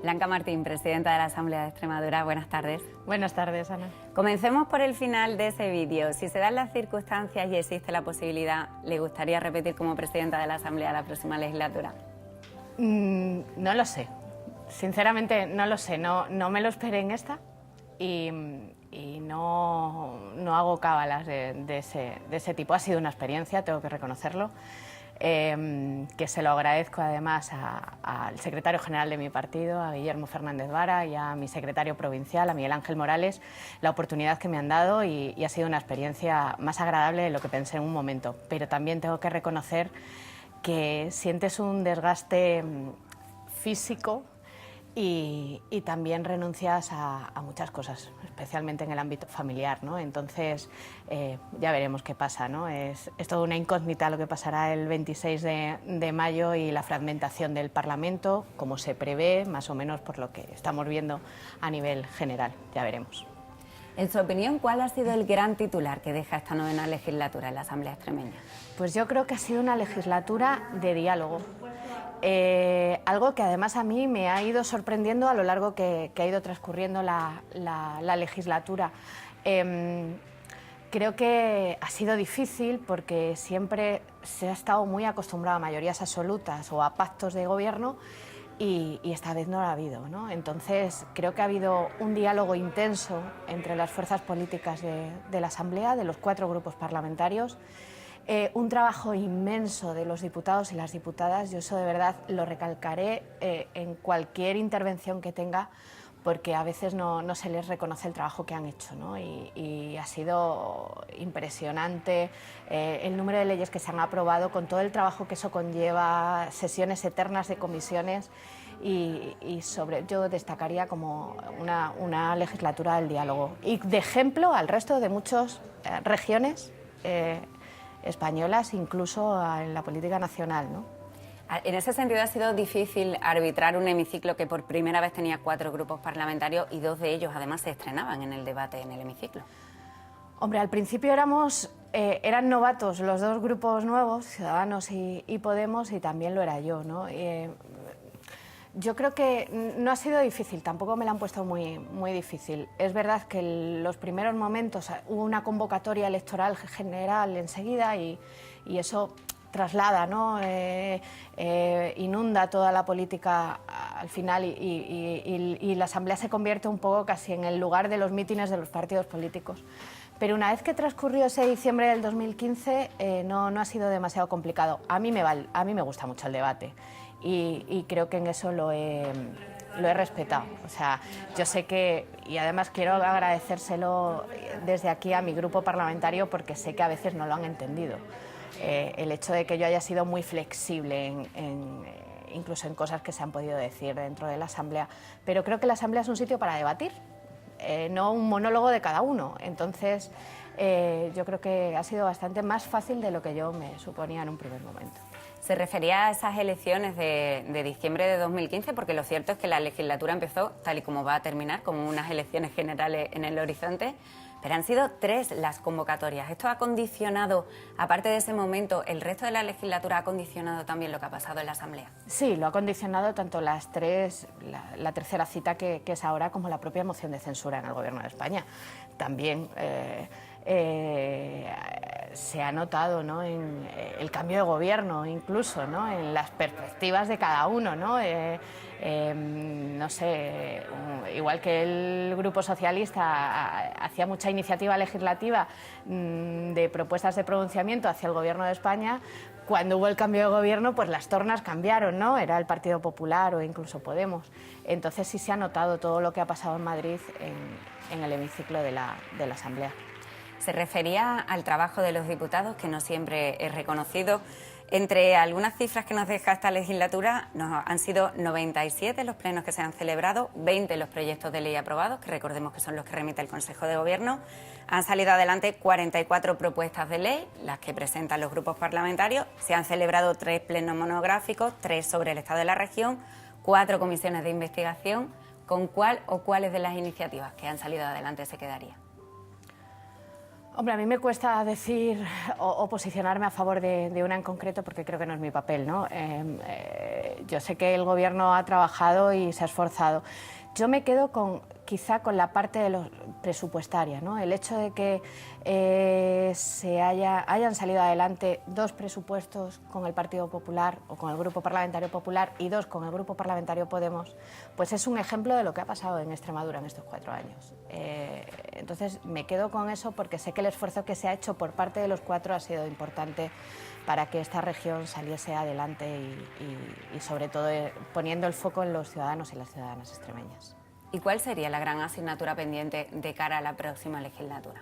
Blanca Martín, presidenta de la Asamblea de Extremadura, buenas tardes. Buenas tardes, Ana. Comencemos por el final de ese vídeo. Si se dan las circunstancias y existe la posibilidad, ¿le gustaría repetir como presidenta de la Asamblea la próxima legislatura? No lo sé. Sinceramente, no lo sé. No me lo esperé en esta y no hago cábalas de ese tipo. Ha sido una experiencia, tengo que reconocerlo. Que se lo agradezco además al secretario general de mi partido, a Guillermo Fernández Vara, y a mi secretario provincial, a Miguel Ángel Morales, la oportunidad que me han dado y ha sido una experiencia más agradable de lo que pensé en un momento. Pero también tengo que reconocer que sientes un desgaste físico y también renuncias a muchas cosas, especialmente en el ámbito familiar, ¿no? Entonces, ya veremos qué pasa, ¿no? Es toda una incógnita lo que pasará el 26 de mayo y la fragmentación del Parlamento, como se prevé, más o menos por lo que estamos viendo a nivel general. Ya veremos. En su opinión, ¿cuál ha sido el gran titular que deja esta novena legislatura en la Asamblea extremeña? Pues yo creo que ha sido una legislatura de diálogo. Algo que además a mí me ha ido sorprendiendo a lo largo que ha ido transcurriendo la legislatura. Creo que ha sido difícil porque siempre se ha estado muy acostumbrado a mayorías absolutas o a pactos de gobierno y esta vez no lo ha habido, ¿no? Entonces creo que ha habido un diálogo intenso entre las fuerzas políticas de la Asamblea, de los 4 grupos parlamentarios. Un trabajo inmenso de los diputados y las diputadas, yo eso de verdad lo recalcaré en cualquier intervención que tenga, porque a veces no se les reconoce el trabajo que han hecho, ¿no? Y ha sido impresionante el número de leyes que se han aprobado, con todo el trabajo que eso conlleva, sesiones eternas de comisiones y yo destacaría como una legislatura del diálogo y de ejemplo al resto de muchas regiones españolas, incluso en la política nacional, ¿no? En ese sentido ha sido difícil arbitrar un hemiciclo que por primera vez tenía 4 grupos parlamentarios y 2 de ellos además se estrenaban en el debate en el hemiciclo. Hombre, al principio eran novatos los 2 grupos nuevos, Ciudadanos y Podemos, y también lo era yo, ¿no? Yo creo que no ha sido difícil, tampoco me la han puesto muy difícil. Es verdad que en los primeros momentos hubo una convocatoria electoral general enseguida y eso traslada, ¿no? Inunda toda la política al final y la Asamblea se convierte un poco casi en el lugar de los mítines de los partidos políticos. Pero una vez que transcurrió ese diciembre del 2015 no ha sido demasiado complicado. A mí me gusta mucho el debate y creo que en eso lo he respetado. O sea, yo sé que, y además quiero agradecérselo desde aquí a mi grupo parlamentario porque sé que a veces no lo han entendido. El hecho de que yo haya sido muy flexible incluso en cosas que se han podido decir dentro de la Asamblea, pero creo que la Asamblea es un sitio para debatir, no un monólogo de cada uno. Entonces, yo creo que ha sido bastante más fácil de lo que yo me suponía en un primer momento. Se refería a esas elecciones de diciembre de 2015, porque lo cierto es que la legislatura empezó, tal y como va a terminar, como unas elecciones generales en el horizonte, pero han sido 3 las convocatorias. ¿Esto ha condicionado, aparte de ese momento, el resto de la legislatura ha condicionado también lo que ha pasado en la Asamblea? Sí, lo ha condicionado tanto las 3, la tercera cita que es ahora, como la propia moción de censura en el Gobierno de España. También se ha notado, ¿no?, en el cambio de gobierno, incluso, ¿no?, en las perspectivas de cada uno, ¿no? No sé, igual que el Grupo Socialista hacía mucha iniciativa legislativa de propuestas de pronunciamiento hacia el Gobierno de España, cuando hubo el cambio de gobierno, pues las tornas cambiaron, ¿no? Era el Partido Popular o incluso Podemos. Entonces sí se ha notado todo lo que ha pasado en Madrid en el hemiciclo de la Asamblea. Se refería al trabajo de los diputados, que no siempre es reconocido. Entre algunas cifras que nos deja esta legislatura, han sido 97 los plenos que se han celebrado, 20 los proyectos de ley aprobados, que recordemos que son los que remite el Consejo de Gobierno. Han salido adelante 44 propuestas de ley, las que presentan los grupos parlamentarios. Se han celebrado 3 plenos monográficos, 3 sobre el estado de la región, 4 comisiones de investigación. ¿Con cuál o cuáles de las iniciativas que han salido adelante se quedaría? Hombre, a mí me cuesta decir o posicionarme a favor de una en concreto porque creo que no es mi papel, ¿no? Yo sé que el Gobierno ha trabajado y se ha esforzado. Yo me quedo quizá con la parte de los presupuestaria, ¿no? El hecho de que hayan salido adelante 2 presupuestos con el Partido Popular o con el Grupo Parlamentario Popular y 2 con el Grupo Parlamentario Podemos, pues es un ejemplo de lo que ha pasado en Extremadura en estos 4 años. Entonces me quedo con eso porque sé que el esfuerzo que se ha hecho por parte de los 4 ha sido importante para que esta región saliese adelante y sobre todo poniendo el foco en los ciudadanos y las ciudadanas extremeñas. ¿Y cuál sería la gran asignatura pendiente de cara a la próxima legislatura?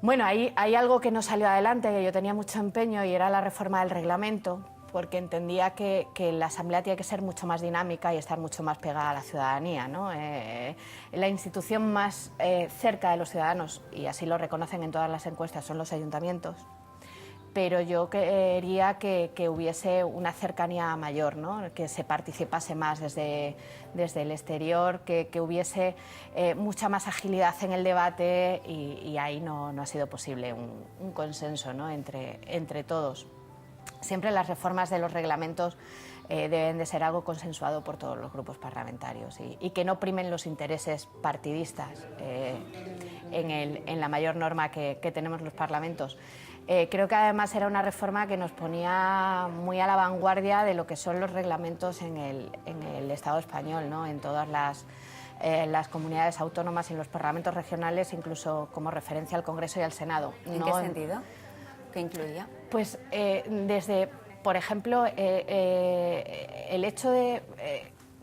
Bueno, hay algo que no salió adelante, que yo tenía mucho empeño, y era la reforma del reglamento, porque entendía que la Asamblea tiene que ser mucho más dinámica y estar mucho más pegada a la ciudadanía, ¿no? La institución más cerca de los ciudadanos, y así lo reconocen en todas las encuestas, son los ayuntamientos. Pero yo quería que hubiese una cercanía mayor, ¿no? Que se participase más desde el exterior, que hubiese mucha más agilidad en el debate y ahí no ha sido posible un consenso, ¿no? entre todos. Siempre las reformas de los reglamentos deben de ser algo consensuado por todos los grupos parlamentarios y que no primen los intereses partidistas en la mayor norma que tenemos los parlamentos. Creo que además era una reforma que nos ponía muy a la vanguardia de lo que son los reglamentos en el Estado español, ¿no? En todas las comunidades autónomas y en los parlamentos regionales, incluso como referencia al Congreso y al Senado. ¿En qué sentido? ¿Qué incluía? Pues desde, por ejemplo, el hecho de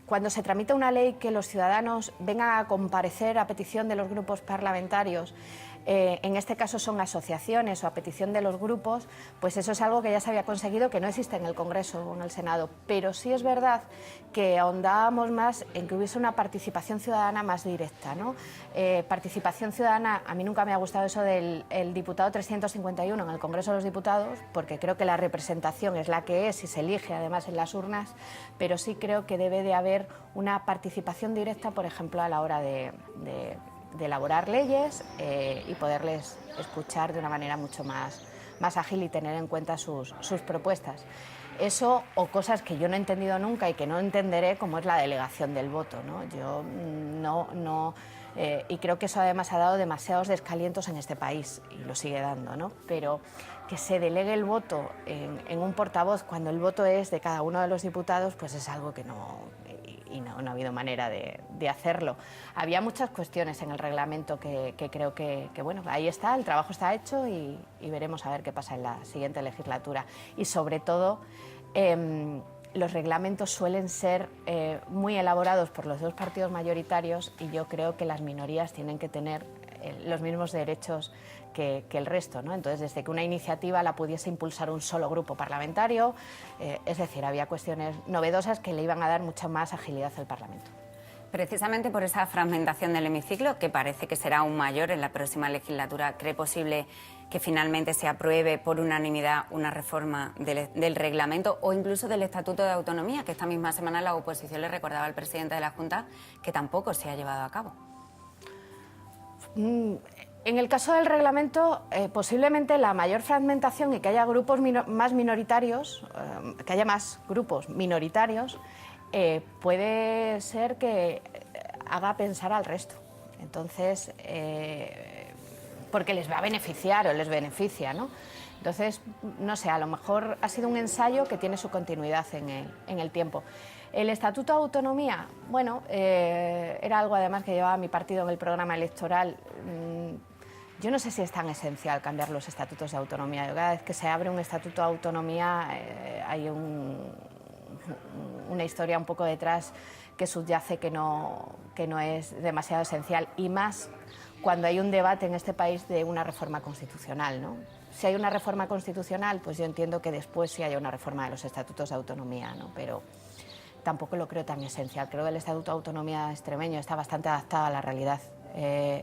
cuando se tramita una ley que los ciudadanos vengan a comparecer a petición de los grupos parlamentarios, en este caso son asociaciones o a petición de los grupos, pues eso es algo que ya se había conseguido, que no existe en el Congreso o en el Senado, pero sí es verdad que ahondábamos más en que hubiese una participación ciudadana más directa, ¿no? Participación ciudadana, a mí nunca me ha gustado eso del diputado 351 en el Congreso de los Diputados, porque creo que la representación es la que es y se elige además en las urnas, pero sí creo que debe de haber una participación directa, por ejemplo, a la hora de elaborar leyes y poderles escuchar de una manera mucho más ágil y tener en cuenta sus propuestas. Eso o cosas que yo no he entendido nunca y que no entenderé, como es la delegación del voto, ¿no? Yo y creo que eso además ha dado demasiados descalientos en este país y lo sigue dando, ¿no? Pero que se delegue el voto en un portavoz cuando el voto es de cada uno de los diputados, pues es algo que no ha habido manera de hacerlo. Había muchas cuestiones en el reglamento que creo que bueno, ahí está, el trabajo está hecho y veremos a ver qué pasa en la siguiente legislatura. Y sobre todo, los reglamentos suelen ser muy elaborados por los 2 partidos mayoritarios y yo creo que las minorías tienen que tener los mismos derechos que el resto, ¿no? Entonces, desde que una iniciativa la pudiese impulsar un solo grupo parlamentario, es decir, había cuestiones novedosas que le iban a dar mucha más agilidad al Parlamento. Precisamente por esa fragmentación del hemiciclo, que parece que será aún mayor en la próxima legislatura, ¿cree posible que finalmente se apruebe por unanimidad una reforma del reglamento o incluso del Estatuto de Autonomía, que esta misma semana la oposición le recordaba al presidente de la Junta que tampoco se ha llevado a cabo? En el caso del reglamento, posiblemente la mayor fragmentación y que haya grupos más minoritarios, que haya más grupos minoritarios, puede ser que haga pensar al resto. Entonces, porque les va a beneficiar o les beneficia, ¿no? Entonces, no sé, a lo mejor ha sido un ensayo que tiene su continuidad en el tiempo. El Estatuto de Autonomía, bueno, era algo además que llevaba mi partido en el programa electoral. Yo no sé si es tan esencial cambiar los estatutos de autonomía. Cada vez que se abre un estatuto de autonomía hay una historia un poco detrás que subyace que no es demasiado esencial, y más cuando hay un debate en este país de una reforma constitucional, ¿no? Si hay una reforma constitucional, pues yo entiendo que después sí haya una reforma de los estatutos de autonomía, ¿no? Pero tampoco lo creo tan esencial. Creo que el Estatuto de Autonomía extremeño está bastante adaptado a la realidad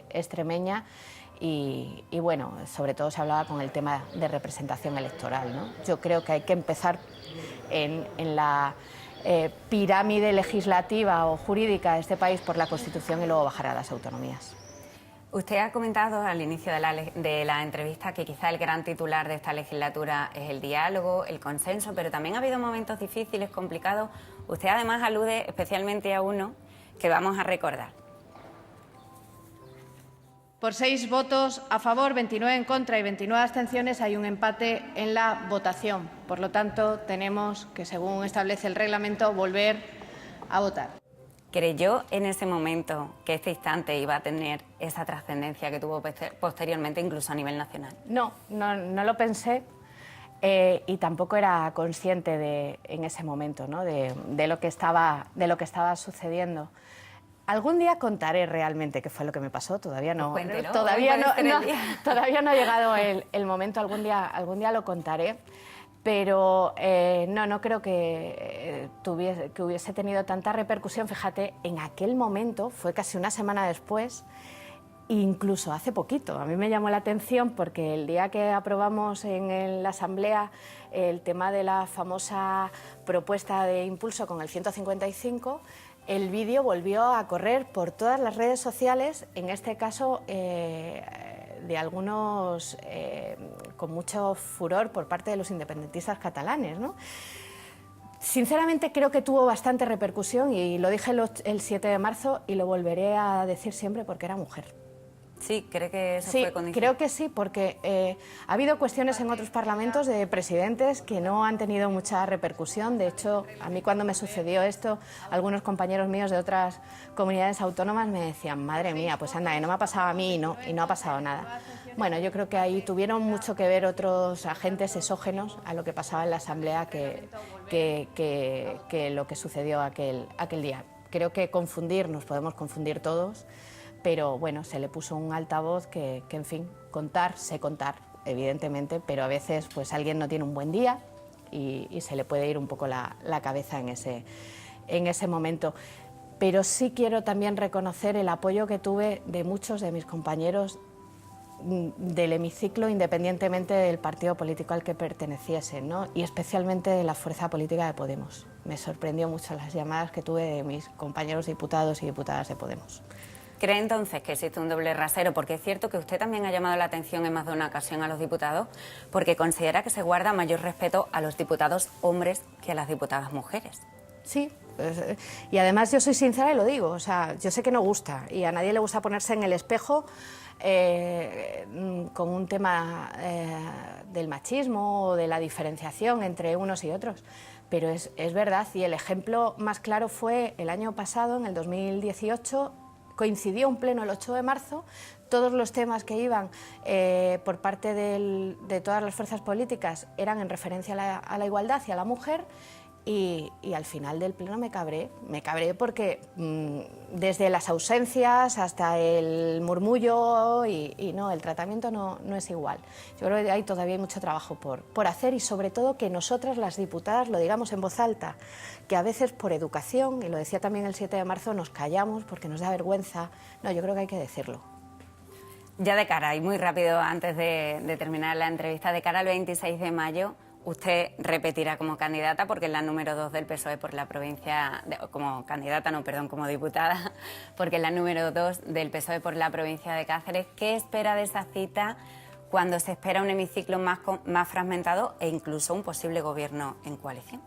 extremeña y bueno, sobre todo se hablaba con el tema de representación electoral, ¿no? Yo creo que hay que empezar en la pirámide legislativa o jurídica de este país por la Constitución y luego bajar a las autonomías. Usted ha comentado al inicio de la entrevista que quizá el gran titular de esta legislatura es el diálogo, el consenso, pero también ha habido momentos difíciles, complicados. Usted además alude especialmente a uno que vamos a recordar. Por 6 votos a favor, 29 en contra y 29 abstenciones hay un empate en la votación. Por lo tanto, tenemos que, según establece el reglamento, volver a votar. ¿Creyó en ese momento que este instante iba a tener esa trascendencia que tuvo posteriormente, incluso a nivel nacional? No lo pensé y tampoco era consciente en ese momento, ¿no? de lo que estaba sucediendo. Algún día contaré realmente qué fue lo que me pasó, todavía no. Pues cuéntelo, todavía no ha llegado el momento, algún día lo contaré. Pero no creo que hubiese tenido tanta repercusión. Fíjate, en aquel momento, fue casi una semana después, incluso hace poquito. A mí me llamó la atención porque el día que aprobamos en la Asamblea el tema de la famosa propuesta de impulso con el 155, el vídeo volvió a correr por todas las redes sociales, en este caso de algunos con mucho furor por parte de los independentistas catalanes, ¿no? Sinceramente creo que tuvo bastante repercusión y lo dije el 7 de marzo y lo volveré a decir siempre porque era mujer. Sí, ¿cree que eso sí, fue condición? Creo que sí, porque ha habido cuestiones en otros parlamentos de presidentes que no han tenido mucha repercusión. De hecho, a mí cuando me sucedió esto, algunos compañeros míos de otras comunidades autónomas me decían, madre mía, pues anda, que no me ha pasado a mí y no ha pasado nada. Bueno, yo creo que ahí tuvieron mucho que ver otros agentes exógenos a lo que pasaba en la Asamblea que lo que sucedió aquel día. Creo que nos podemos confundir todos, pero bueno, se le puso un altavoz que en fin, sé contar, evidentemente, pero a veces pues alguien no tiene un buen día y se le puede ir un poco la cabeza en ese momento. Pero sí quiero también reconocer el apoyo que tuve de muchos de mis compañeros del hemiciclo, independientemente del partido político al que perteneciesen, ¿no? Y especialmente de la fuerza política de Podemos. Me sorprendió mucho las llamadas que tuve de mis compañeros diputados y diputadas de Podemos. ¿Cree entonces que existe un doble rasero? Porque es cierto que usted también ha llamado la atención en más de una ocasión a los diputados, porque considera que se guarda mayor respeto a los diputados hombres que a las diputadas mujeres. Sí, y además yo soy sincera y lo digo, o sea, yo sé que no gusta y a nadie le gusta ponerse en el espejo con un tema del machismo o de la diferenciación entre unos y otros, pero es verdad, y el ejemplo más claro fue el año pasado, en el 2018, coincidió un pleno el 8 de marzo, todos los temas que iban por parte de todas las fuerzas políticas eran en referencia a la igualdad y a la mujer, y al final del pleno me cabré porque desde las ausencias hasta el murmullo y no, el tratamiento no es igual. Yo creo que hay todavía mucho trabajo por hacer y sobre todo que nosotras las diputadas lo digamos en voz alta, que a veces por educación, y lo decía también el 7 de marzo, nos callamos porque nos da vergüenza. No, yo creo que hay que decirlo. Ya de cara, y muy rápido antes de terminar la entrevista, de cara al 26 de mayo, usted repetirá como candidata, porque es la número 2 del PSOE por la provincia, como candidata, no, perdón, como diputada, porque es la número 2 del PSOE por la provincia de Cáceres. ¿Qué espera de esa cita cuando se espera un hemiciclo más fragmentado e incluso un posible gobierno en coalición?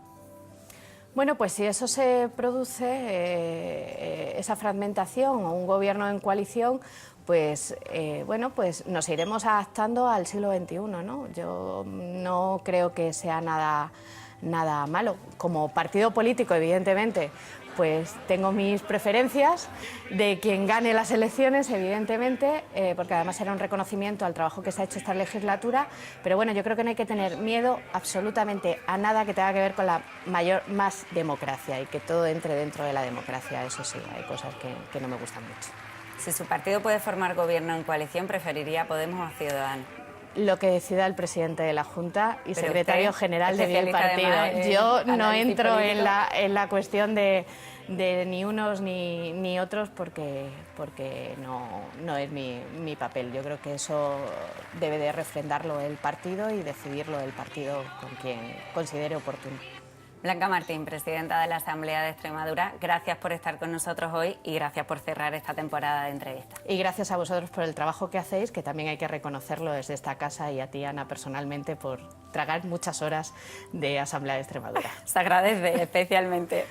Bueno, pues si eso se produce, esa fragmentación o un gobierno en coalición, pues pues nos iremos adaptando al siglo XXI, ¿no? Yo no creo que sea nada malo. Como partido político, evidentemente, pues tengo mis preferencias de quien gane las elecciones, evidentemente, porque además era un reconocimiento al trabajo que se ha hecho esta legislatura, pero bueno, yo creo que no hay que tener miedo absolutamente a nada que tenga que ver con más democracia y que todo entre dentro de la democracia. Eso sí, hay cosas que no me gustan mucho. Si su partido puede formar gobierno en coalición, ¿preferiría Podemos o Ciudadanos? Lo que decida el presidente de la Junta y secretario general de mi partido. Yo no entro en la cuestión de ni unos ni otros porque no es mi papel. Yo creo que eso debe de refrendarlo el partido y decidirlo el partido con quien considere oportuno. Blanca Martín, presidenta de la Asamblea de Extremadura, gracias por estar con nosotros hoy y gracias por cerrar esta temporada de entrevistas. Y gracias a vosotros por el trabajo que hacéis, que también hay que reconocerlo desde esta casa, y a ti, Ana, personalmente, por tragar muchas horas de Asamblea de Extremadura. Se agradece especialmente.